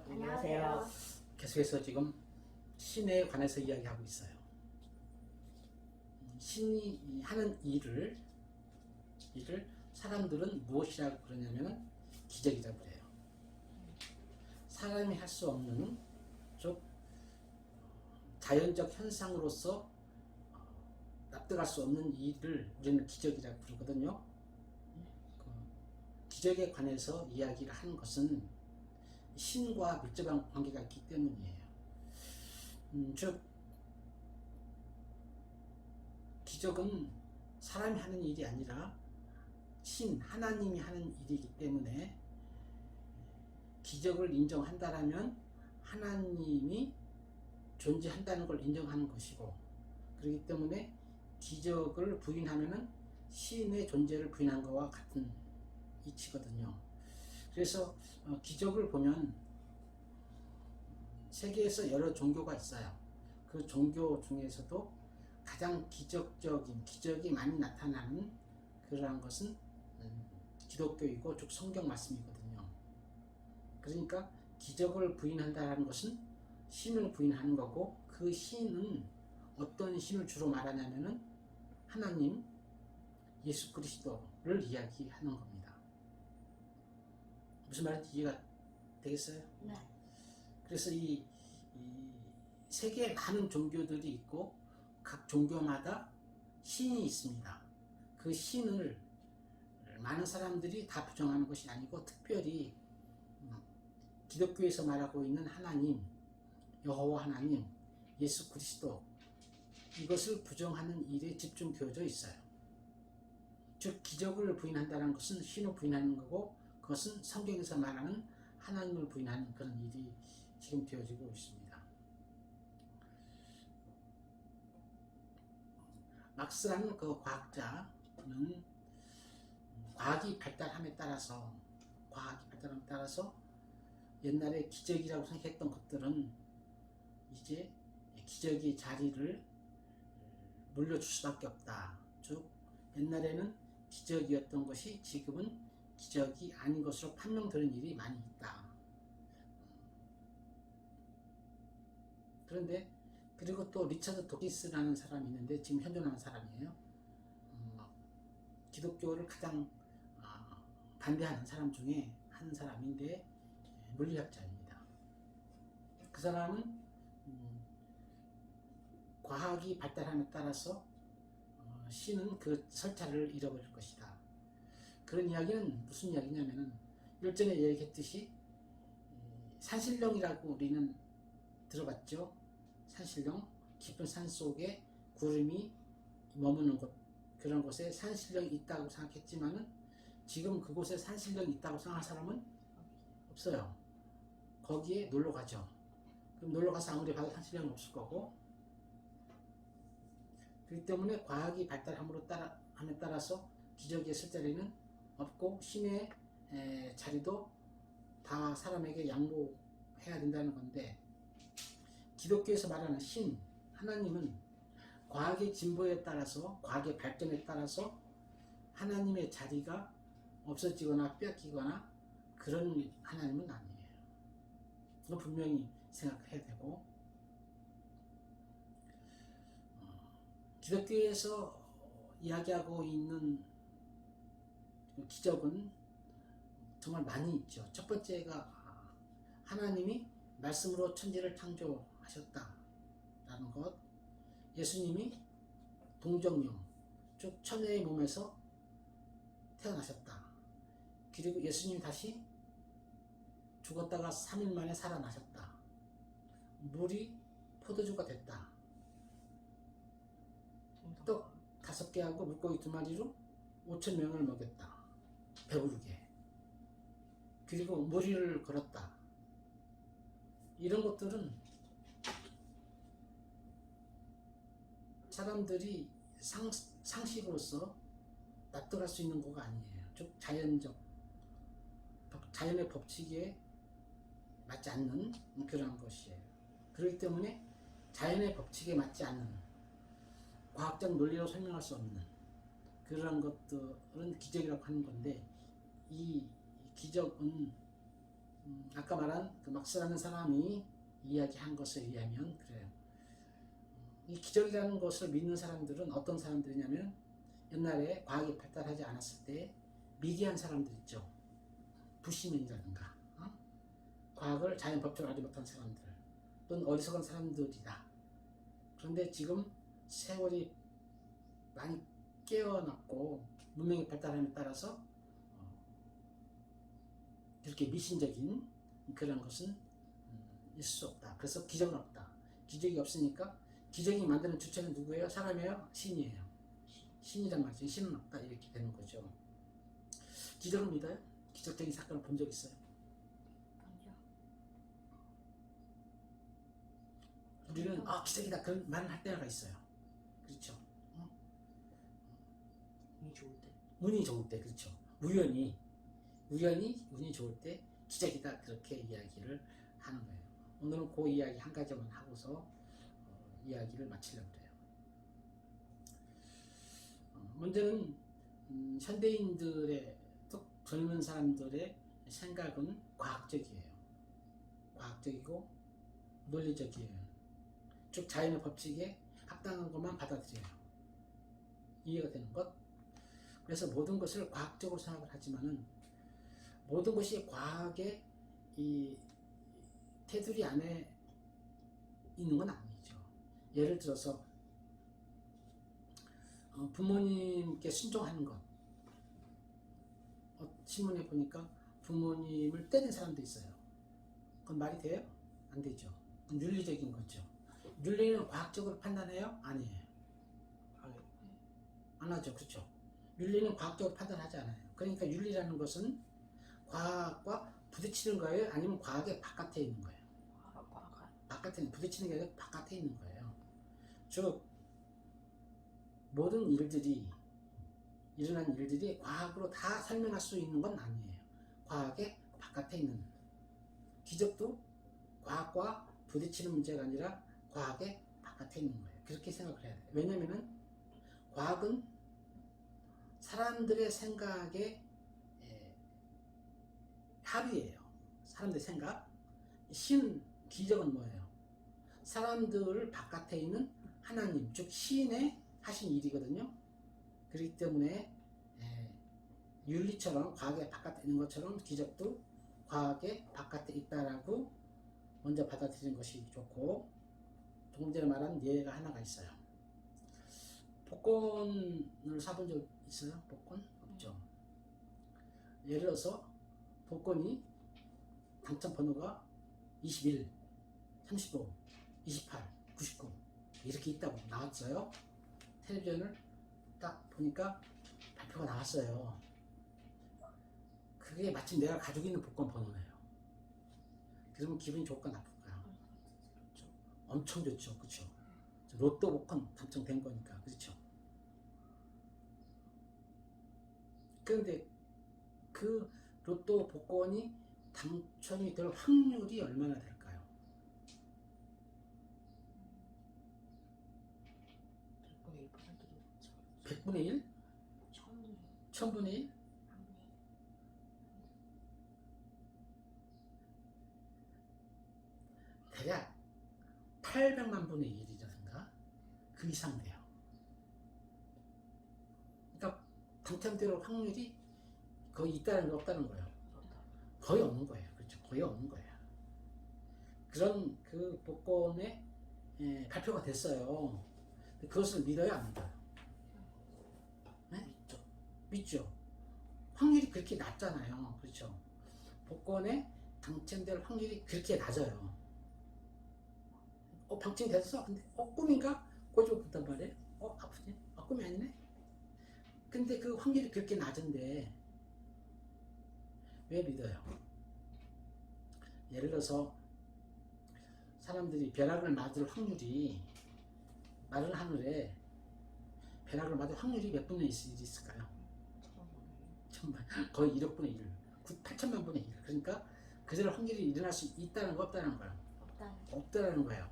안녕하세요. 안녕하세요. 계속해서 지금 신에 관해서 이야기하고 있어요. 신이 하는 일을 사람들은 무엇이라고 그러냐면은 기적이라고 그래요. 사람이 할 수 없는 즉 자연적 현상으로서 납득할 수 없는 일을 우리는 기적이라고 부르거든요. 기적에 관해서 이야기를 하는 것은 신과 밀접한 관계가 있기 때문이에요. 즉 기적은 사람이 하는 일이 아니라 하나님이 하는 일이기 때문에 기적을 인정한다라면 하나님이 존재한다는 걸 인정하는 것이고, 그렇기 때문에 기적을 부인하면은 신의 존재를 부인한 것과 같은 이치거든요. 그래서 기적을 보면 세계에서 여러 종교가 있어요. 그 종교 중에서도 가장 기적이 많이 나타나는 그러한 것은 기독교이고 즉 성경 말씀이거든요. 그러니까 기적을 부인한다는 것은 신을 부인하는 거고, 그 신은 어떤 신을 주로 말하냐면은 하나님, 예수 그리스도를 이야기하는 겁니다. 무슨 말인지 이해가 되겠어요? 네. 그래서 이 세계에 많은 종교들이 있고 각 종교마다 신이 있습니다. 그 신을 많은 사람들이 다 부정하는 것이 아니고, 특별히 기독교에서 말하고 있는 하나님, 여호와 하나님, 예수 그리스도, 이것을 부정하는 일에 집중 되어져 있어요. 즉 기적을 부인한다는 것은 신을 부인하는 거고, 그것은 성경에서 말하는 하나님을 부인하는 그런 일이 지금 되어지고 있습니다. 막스라는 그 과학자는 과학이 발달함에 따라서 옛날에 기적이라고 생각했던 것들은 이제 기적의 자리를 물려줄 수밖에 없다. 즉 옛날에는 기적이었던 것이 지금은 기적이 아닌 것으로 판명되는 일이 많이 있다. 그런데 그리고 또 리처드 도키스라는 사람이 있는데 지금 현존하는 사람이에요. 기독교를 가장 반대하는 사람 중에 한 사람인데 물리학자입니다. 그 사람은 과학이 발달함에 따라서 신은 그 설자를 잃어버릴 것이다. 그런 이야기는 무슨 이야기냐면은 일전에 얘기했듯이 산신령이라고 우리는 들어봤죠. 산신령, 깊은 산 속에 구름이 머무는 곳, 그런 곳에 산신령이 있다고 생각했지만은 지금 그곳에 산신령이 있다고 생각할 사람은 없어요. 거기에 놀러 가죠. 그럼 놀러 가서 아무리 봐도 산신령은 없을 거고, 그렇기 때문에 과학이 발달함에 따라서 기적의 있을 자리는 없고, 신의 자리도 다 사람에게 양보해야 된다는 건데, 기독교에서 말하는 신, 하나님은 과학의 진보에 따라서, 과학의 발전에 따라서 하나님의 자리가 없어지거나 뺏기거나 그런 하나님은 아니에요. 그거 분명히 생각해야 되고, 기독교에서 이야기하고 있는 기적은 정말 많이 있죠. 첫 번째가 하나님이 말씀으로 천지를 창조하셨다라는 것, 예수님이 동정녀, 즉 처녀의 몸에서 태어나셨다. 그리고 예수님이 다시 죽었다가 3일 만에 살아나셨다. 물이 포도주가 됐다. 떡 5개 하고 물고기 2마리로 5,000명을 먹였다. 배부르게. 그리고 무리를 걸었다. 이런 것들은 사람들이 상식으로서 납득할 수 있는 거가 아니에요. 즉 자연의 법칙에 맞지 않는 그런 것이에요. 그렇기 때문에 자연의 법칙에 맞지 않는, 과학적 논리로 설명할 수 없는 그런 것들은 기적이라고 하는 건데, 이 기적은 아까 말한 그 막스라는 사람이 이야기한 것에 의하면 그래요. 이 기적이라는 것을 믿는 사람들은 어떤 사람들이냐면 옛날에 과학이 발달하지 않았을 때 미개한 사람들 있죠. 부시민이라든가 과학을 자연 법칙을 알지 못한 사람들 또는 어리석은 사람들이다. 그런데 지금 세월이 많이 깨어났고 문명이 발달함에 따라서 그렇게 미신적인 그런 것은 있을 수 없다. 그래서 기적은 없다. 기적이 없으니까 기적이 만드는 주체는 누구예요? 사람이에요? 신이에요. 신이란 말이죠. 신은 없다. 이렇게 되는 거죠. 기적을 믿어요? 기적적인 사건을 본 적 있어요? 우리는 기적이다 그런 말을 할 때가 있어요. 그렇죠. 운이 좋을 때 그렇죠. 우연히 운이 좋을 때 기적이다 그렇게 이야기를 하는 거예요. 오늘은 그 이야기 한 가지만 하고서 이야기를 마치려고 해요. 문제는 현대인들의 또 젊은 사람들의 생각은 과학적이에요. 과학적이고 논리적이에요. 즉 자연의 법칙에 합당한 것만 받아들여요. 이해가 되는 것. 그래서 모든 것을 과학적으로 생각을 하지만은 모든 것이 과학의 이 테두리 안에 있는 건 아니죠. 예를 들어서 부모님께 순종하는 것. 신문에 보니까 부모님을 때린 사람도 있어요. 그건 말이 돼요? 안 되죠. 그건 윤리적인 거죠. 윤리는 과학적으로 판단해요? 아니에요. 안 하죠. 그렇죠. 윤리는 과학적으로 판단하지 않아요. 그러니까 윤리라는 것은 과학과 부딪히는 거예요? 아니면 과학의 바깥에 있는 거예요? 바깥에 부딪히는 게 아니라 바깥에 있는 거예요. 즉 모든 일들이 일어난 일들이 과학으로 다 설명할 수 있는 건 아니에요. 과학의 바깥에 있는 기적도 과학과 부딪히는 문제가 아니라 과학의 바깥에 있는 거예요. 그렇게 생각을 해야 돼요. 왜냐면은 과학은 사람들의 생각의 합의예요. 사람들의 생각. 기적은 뭐예요? 사람들 바깥에 있는 하나님, 즉 신의 하신 일이거든요. 그렇기 때문에 윤리처럼 과학의 바깥에 있는 것처럼 기적도 과학의 바깥에 있다라고 먼저 받아들이는 것이 좋고, 조금 전에 말한 예가 하나가 있어요. 복권을 사본 적 있어요? 복권? 없죠. 예를 들어서 복권이 당첨 번호가 21, 35, 28, 99 이렇게 있다고 나왔어요. 텔레비전을 딱 보니까 발표가 나왔어요. 그게 마침 내가 가지고 있는 복권 번호예요. 그러면 기분이 좋을까 나쁠까요? 엄청 좋죠. 그렇죠? 로또 복권 당첨된 거니까. 그렇죠? 그런데 그 로또 복권이 당첨이 될 확률이 얼마나 될까요? 100분의 1? 1000분의 1? 대략 800만 분의 1이라든가 그 이상 돼요. 그러니까 당첨될 확률이 거의 있다는 거 없다는 거예요. 거의 없는 거예요. 그렇죠. 거의 없는 거예요. 그런 그 복권의 발표가 됐어요. 그것을 믿어요? 안 믿어요? 네? 믿죠. 확률이 그렇게 낮잖아요. 그렇죠. 복권에 당첨될 확률이 그렇게 낮아요. 당첨이 됐어? 근데 꿈인가? 꼬집어 본단 말이에요. 아프지? 꿈이 아니네? 근데 그 확률이 그렇게 낮은데 왜 믿어요? 예를 들어서 사람들이 벼락을 맞을 확률이 마른 하늘에 벼락을 맞을 확률이 몇 분의 1이 있을까요? 거의 1억 분의 1, 8천만 분의 1. 그러니까 그대로 확률이 일어날 수 있다는 거 없다는 거예요? 없다는 거예요.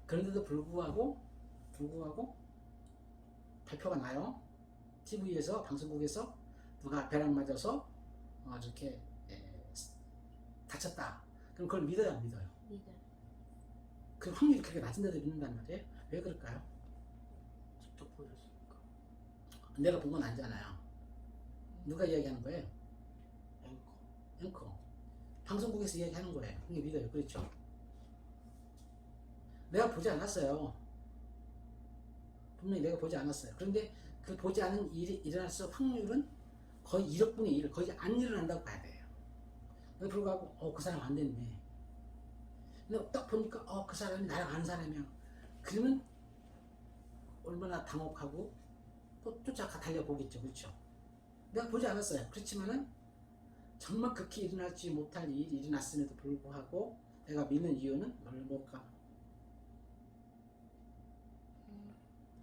그런데도 불구하고 발표가 나요. TV에서 방송국에서 누가 벼락 맞아서 이렇게 다쳤다. 그럼 그걸 믿어요, 안 믿어요? 믿어요. 그 확률이 그렇게 낮은데도 믿는단 말이에요? 왜 그럴까요? 직접 보셨으니까. 내가 본 건 아니잖아요. 누가 이야기하는 거예요? 앵커. 앵커. 방송국에서 이야기하는 거예요. 그게 믿어요. 그렇죠? 내가 보지 않았어요. 분명히 내가 보지 않았어요. 그런데 그 보지 않은 일이 일어날 수 확률은 거의 1억 분의 1, 거의 안 일어난다고 봐야 돼요. 그래서 불구하고 그 사람 안 됐네. 근데 딱 보니까 그 사람이 나랑 아는 사람이야. 그러면 얼마나 당혹하고 또 쫓아가 달려보겠죠. 그렇죠? 내가 보지 않았어요. 그렇지만은 정말 극히 일어나지 못할 일이 일어났음에도 불구하고 내가 믿는 이유는 뭘까?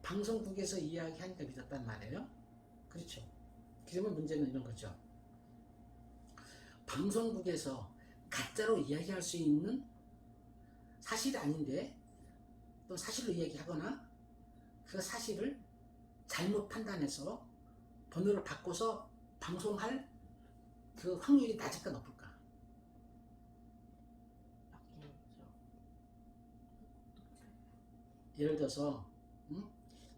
방송국에서 이야기하니까 믿었단 말이에요. 그렇죠? 그러면 문제는 이런 거죠. 방송국에서 가짜로 이야기할 수 있는 사실이 아닌데 또 사실로 이야기하거나 그 사실을 잘못 판단해서 번호를 바꿔서 방송할 그 확률이 낮을까 높을까? 낮긴 하죠. 예를 들어서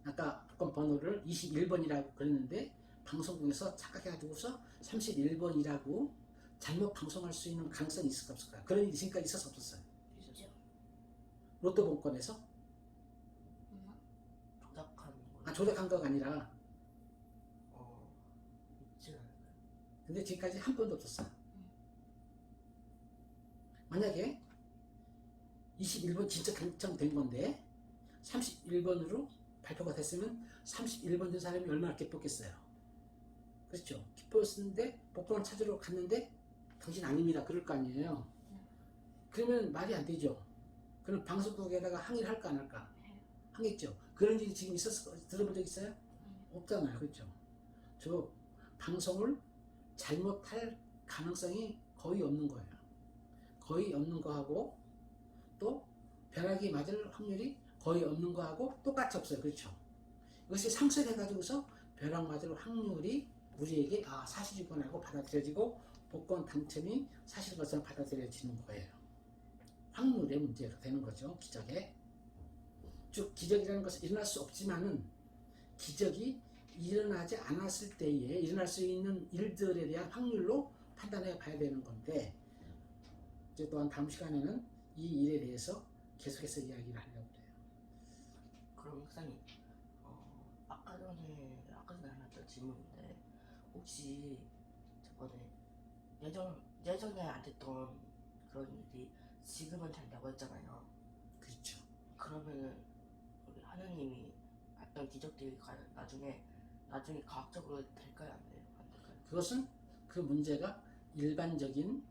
아까 복권 번호를 21번이라고 그랬는데 방송국에서 착각해가지고서 31번이라고 잘못 방송할 수 있는 가능성이 있을까 없을까요? 그런 일이 지금까지 있었어 없었어요? 있죠. 로또 복권에서? 조작한 거. 조작한 거가 아니라 있지 않을까요? 근데 지금까지 한 번도 없었어요. 만약에 21번 진짜 당첨된 건데 31번으로 발표가 됐으면 31번 된 사람이 얼마나 기뻤겠어요. 그렇죠? 기뻤는데 복권을 찾으러 갔는데 당신 아닙니다. 그럴 거 아니에요. 그러면 말이 안 되죠. 그럼 방송국에다가 항의를 할까 안 할까? 하겠죠. 그런 일이 지금 들어본 적 있어요? 없잖아요. 그렇죠? 저 방송을 잘못할 가능성이 거의 없는 거예요. 거의 없는 거하고 또 벼락이 맞을 확률이 거의 없는 거하고 똑같이 없어요. 그렇죠? 이것이 상쇄돼가지고서 벼락 맞을 확률이 우리에게 사실이구나 하고 받아들여지고 복권 당첨이 사실 것처럼 받아들여지는 거예요. 확률의 문제가 되는 거죠. 기적에. 즉 기적이라는 것은 일어날 수 없지만은 기적이 일어나지 않았을 때에 일어날 수 있는 일들에 대한 확률로 판단해 봐야 되는 건데 이제 또한 다음 시간에는 이 일에 대해서 계속해서 이야기를 하려고 해요. 그럼 목사님, 아까 전에 하나 더 질문인데 혹시 저번에 예전에 안 됐던 그런 일이 지금은 된다고 했잖아요. 그렇죠. 그러면은 우리 하나님이 했던 기적들이 나중에 과학적으로 될까요, 안 될까요? 그것은 그 문제가 일반적인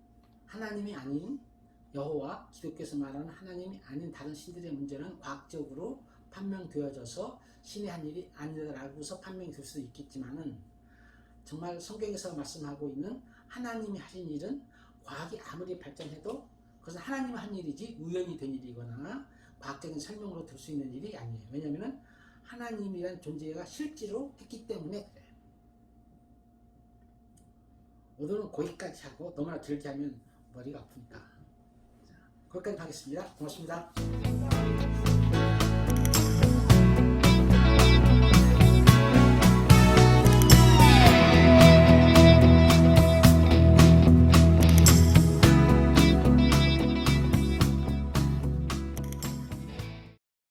하나님이 아닌 여호와, 기독교에서 말하는 하나님이 아닌 다른 신들의 문제는 과학적으로 판명되어져서 신의 한 일이 아니라고서 판명이 될 수도 있겠지만은 정말 성경에서 말씀하고 있는 하나님이 하신 일은 과학이 아무리 발전해도 그것은 하나님이 한 일이지 우연히 된 일이거나 과학적인 설명으로 들 수 있는 일이 아니에요. 왜냐하면 하나님이란 존재가 실제로 했기 때문에 그래요. 오늘은 거기까지 하고 너무나 길게 하면 머리가 아프니까. 자, 거기까지 하겠습니다. 고맙습니다.